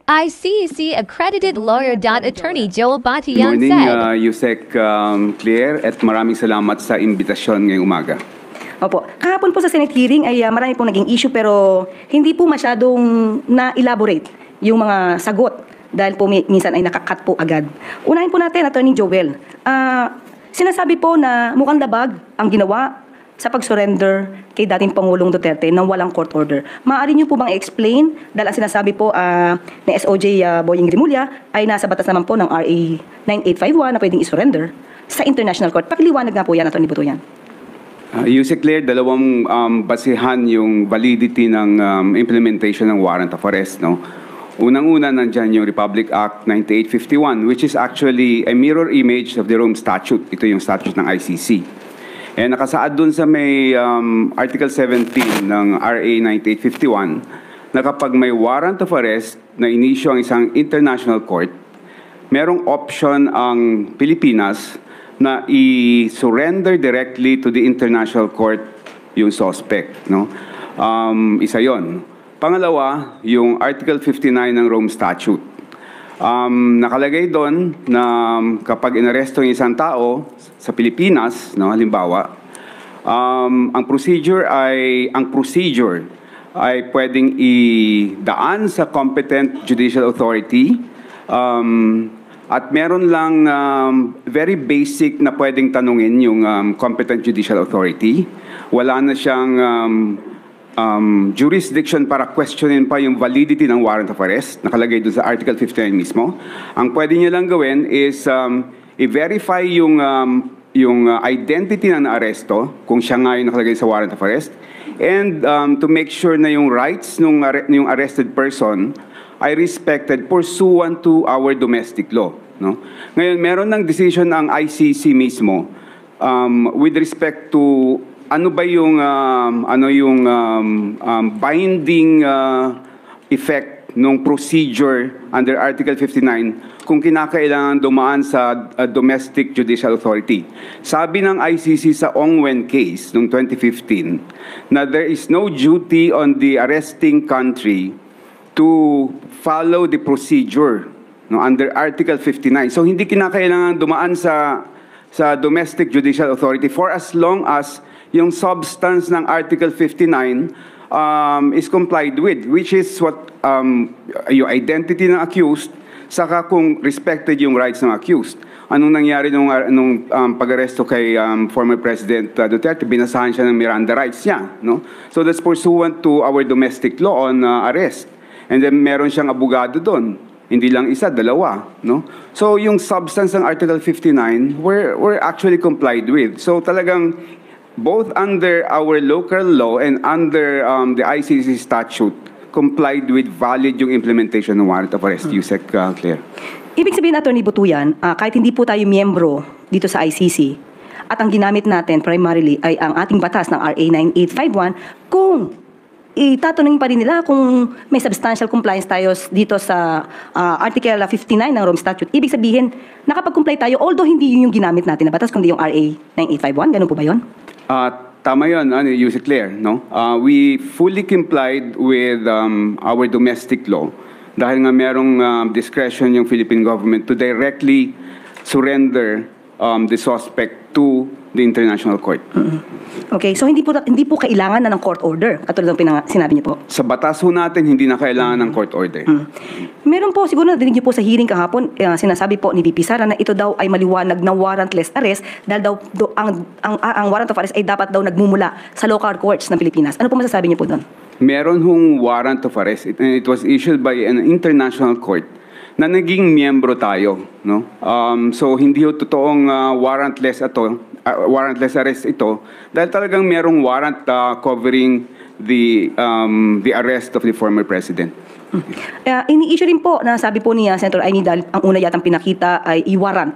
ICC accredited lawyer. Attorney Joel Batian Morning, said. Yusek Claire, at maraming salamat sa imbitasyon ngayong umaga. Opo. Kahapon po sa Senate hearing ay marami pong naging issue pero hindi po masyadong na-elaborate yung mga sagot dahil po minsan ay nakakat po agad. Unahin po natin, Attorney Joel. Sinasabi po na mukhang labag ang ginawa sa pag-surrender kay dating Pangulong Duterte nang walang court order. Maaari niyo po bang i-explain dahil ang sinasabi po ni SOJ Boying Rimulya ay nasa batas naman po ng RA 9851 na pwedeng i-surrender sa International Court. Pakiliwanag nga po yan, Attorney Butuyan. Yusek Claire, dalawang basihan yung validity ng implementation ng warrant of arrest. No? Unang-una, nandyan yung Republic Act 9851, which is actually a mirror image of the Rome Statute. Ito yung statute ng ICC. And nakasaad dun sa may Article 17 ng RA 9851 na kapag may warrant of arrest na inisyo ang isang international court, merong option ang Pilipinas na i-surrender directly to the international court yung suspect. No? Isa yon. Pangalawa, yung Article 59 ng Rome Statute. Nakalagay doon na kapag inaresto yung isang tao sa Pilipinas, no, halimbawa, ang procedure ay pwedeng idaan sa competent judicial authority at meron lang very basic na pwedeng tanungin yung competent judicial authority. Wala na siyang jurisdiction para questionin pa yung validity ng warrant of arrest. Nakalagay doon sa Article 59 mismo. Ang pwede niya lang gawin is i-verify yung identity ng naaresto, kung siya nga yung nakalagay sa warrant of arrest, and to make sure na yung rights ng yung arrested person ay respected pursuant to our domestic law. No? Ngayon, meron ng decision ang ICC mismo with respect to ano ba yung binding effect ng procedure under Article 59 kung kinakailangan dumaan sa domestic judicial authority. Sabi ng ICC sa Ongwen case noong 2015 na there is no duty on the arresting country to follow the procedure under Article 59. So hindi kinakailangan dumaan sa domestic judicial authority for as long as yung substance ng Article 59 is complied with, which is what yung identity ng accused, saka kung respected yung rights ng accused. Anong nangyari nung pag-aresto kay former President Duterte? Binasahan siya ng Miranda rights niya. No? So that's pursuant to our domestic law on arrest. And then meron siyang abogado doon. Hindi lang isa, dalawa. No? So yung substance ng Article 59 were actually complied with. So talagang both under our local law and under the ICC statute, complied with valid yung implementation ng warrant of arrest. Yusek Claire. Ibig sabihin, Attorney Butuyan, kahit hindi po tayo miyembro dito sa ICC, at ang ginamit natin primarily ay ang ating batas ng RA 9851, kung itatanungin pa rin nila kung may substantial compliance tayo dito sa Article 59 ng Rome Statute, ibig sabihin, nakapag-comply tayo, although hindi yun yung ginamit natin na batas, kundi yung RA 9851, ganun po ba yun? Tama yun, Yusek Claire. No? We fully complied with our domestic law dahil nga merong discretion yung Philippine government to directly surrender the suspect to the international court. Okay, so hindi po kailangan na ng court order, katulad ng sinabi niyo po? Sa batas ho natin, hindi na kailangan ng court order. Meron po, siguro nadinig niyo po sa hearing kahapon, sinasabi po ni VP Sara na ito daw ay maliwanag na warrantless arrest dahil daw ang warrant of arrest ay dapat daw nagmumula sa local courts ng Pilipinas. Ano po masasabi niyo po doon? Meron hong warrant of arrest. It was issued by an international court na naging miyembro tayo. No? So hindi ho totoong warrantless arrest ito dahil talagang merong warrant covering the arrest of the former president. Ini-issue rin po na sabi po niya, Senator Aimee, dahil ang una yatang pinakita ay i-warrant.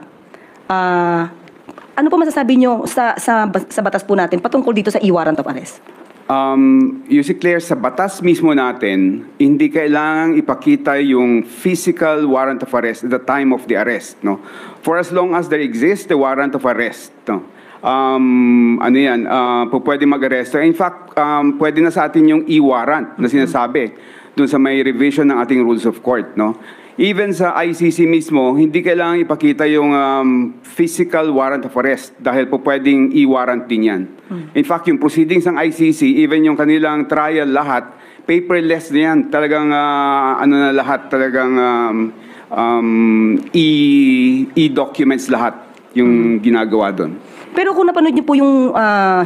Ano po masasabi niyo sa batas po natin patungkol dito sa i-warrant of arrest? Yusek Claire, sa batas mismo natin, hindi kailangang ipakita yung physical warrant of arrest at the time of the arrest. No? For as long as there exists the warrant of arrest, no? Pwede mag-aresto. In fact, pwede na sa atin yung e-warrant na sinasabi. dun sa may revision ng ating rules of court, no? Even sa ICC mismo, hindi kailangan ipakita yung physical warrant of arrest dahil po pwedeng i-warrant din yan. In fact, yung proceedings ng ICC, even yung kanilang trial lahat, paperless na yan. Talagang ano na lahat, talagang e-documents lahat yung ginagawa doon. Pero kung napanood niyo po yung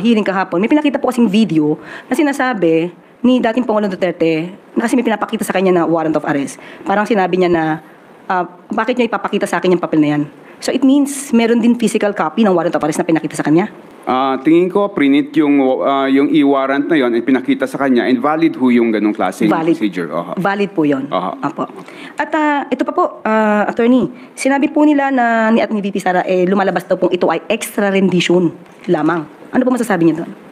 hearing kahapon, may pinakita po kasing video na sinasabi ni dating Pangulong Duterte, na kasi may pinapakita sa kanya na warrant of arrest. Parang sinabi niya na, bakit niya ipapakita sa akin yung papel na yan? So it means, meron din physical copy ng warrant of arrest na pinakita sa kanya? Tingin ko, prinit yung e-warrant na yon at pinakita sa kanya, and valid ho yung ganong klaseng procedure. Valid po yun. Oho. At ito pa po, attorney, sinabi po nila na ni VP Sara, lumalabas daw pong ito ay extra rendition lamang. Ano po masasabi niyo doon?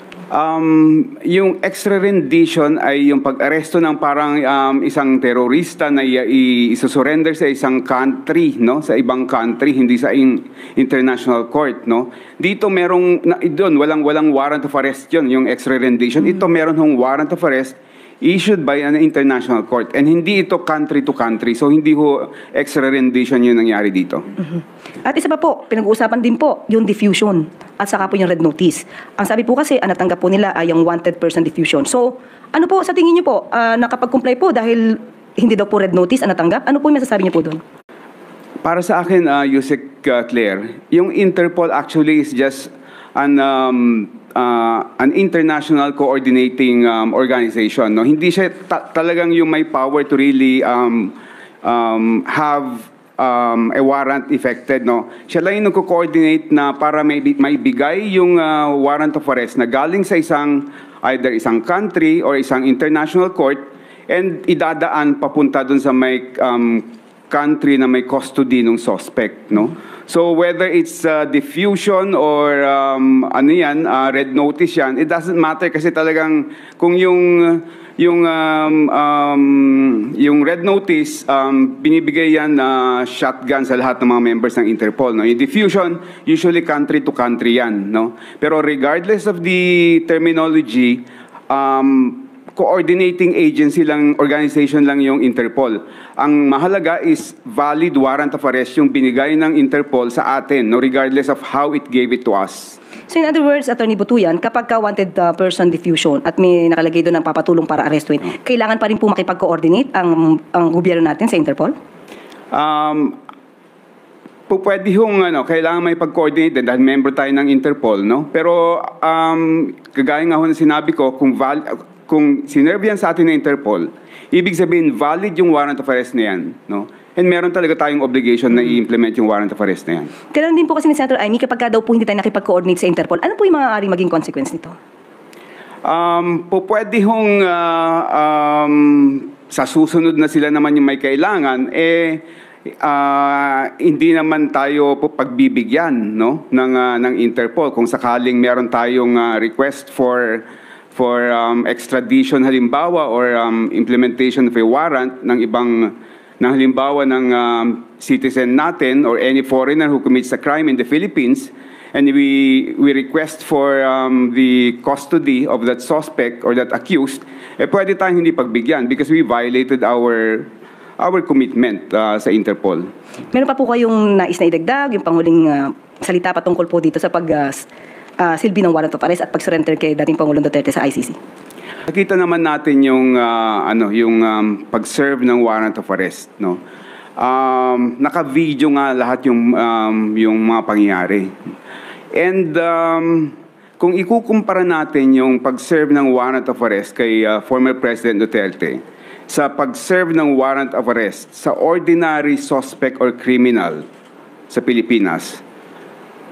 Yung extra rendition ay yung pag-aresto ng parang isang terorista na isusurrender sa isang country, no? Sa ibang country, hindi sa international court, no? Dito merong doon walang warrant of arrest 'yon, yung extra rendition. Ito meron hong warrant of arrest issued by an international court, and hindi ito country to country, so hindi ho extra rendition yung nangyari dito. At isa pa po, pinag-uusapan din po yung diffusion at saka po yung red notice. Ang sabi po kasi, natanggap po nila ay yung wanted person diffusion. So, ano po sa tingin niyo po, nakapag-comply po dahil hindi daw po red notice ang natanggap? Ano po yung masasabi niyo po doon? Para sa akin, Yusek Claire, yung Interpol actually is just an international coordinating organization, no? Hindi siya talagang yung may power to really have a warrant effected, no? Siya lang yung nagko-coordinate na para maibigay yung warrant of arrest na galing sa either isang country or isang international court, and idadaan papunta dun sa may country na may custody ng suspect, no? So whether it's diffusion or red notice yan, it doesn't matter kasi talagang kung yung red notice, binibigay yan na shotgun sa lahat ng mga members ng Interpol, no? Yung diffusion, usually country to country yan, no? Pero regardless of the terminology, coordinating agency lang, organization lang yung Interpol. Ang mahalaga is valid warrant of arrest yung binigay ng Interpol sa atin, no, regardless of how it gave it to us. So in other words, Attorney Butuyan, kapag ka wanted person diffusion at may nakalagay doon ng papatulong para arrestuin, kailangan pa rin po makipag-coordinate ang gobyerno natin sa Interpol? Pwede hong kailangan may pag-coordinate dahil member tayo ng Interpol, no? Pero kagaya nga ho na sinabi ko, kung sinerve yan sa atin ng Interpol, ibig sabihin valid yung warrant of arrest na yan, no? And meron talaga tayong obligation na i-implement yung warrant of arrest na yan. Kailan din po kasi ni Senator Amy, kapag daw po hindi tayo nakipag-coordinate sa Interpol, ano po yung maaaring maging consequence nito? Pwede hong sa susunod na sila naman yung may kailangan, hindi naman tayo pagbibigyan, no, ng Interpol kung sakaling meron tayong request for extradition halimbawa or implementation of a warrant ng halimbawa ng citizen natin or any foreigner who commits a crime in the Philippines, and we request for the custody of that suspect or that accused, pwede tayong hindi pagbigyan because we violated our commitment sa Interpol. Meron pa po kayong nais na idagdag, yung panghuling salita patungkol po dito sa silbi ng warrant of arrest at pag-surrender kay dating Pangulong Duterte sa ICC? Nakita naman natin yung pag-serve ng warrant of arrest, no? Naka-video nga lahat yung mga pangyayari. And kung ikukumpara natin yung pag-serve ng warrant of arrest kay former President Duterte sa pag-serve ng warrant of arrest sa ordinary suspect or criminal sa Pilipinas,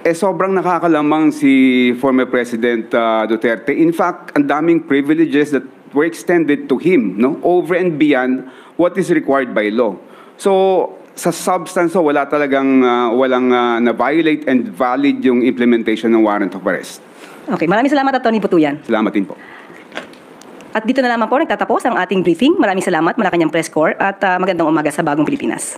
sobrang nakakalamang si former President Duterte. In fact, ang daming privileges that were extended to him, no, over and beyond what is required by law. So, sa substance, wala talagang na-violate and valid yung implementation ng warrant of arrest. Okay, maraming salamat, Atty. Butuyan. Salamat din po. At dito na naman po nagtatapos ang ating briefing. Maraming salamat, Malacanang Press Corps, at magandang umaga sa Bagong Pilipinas.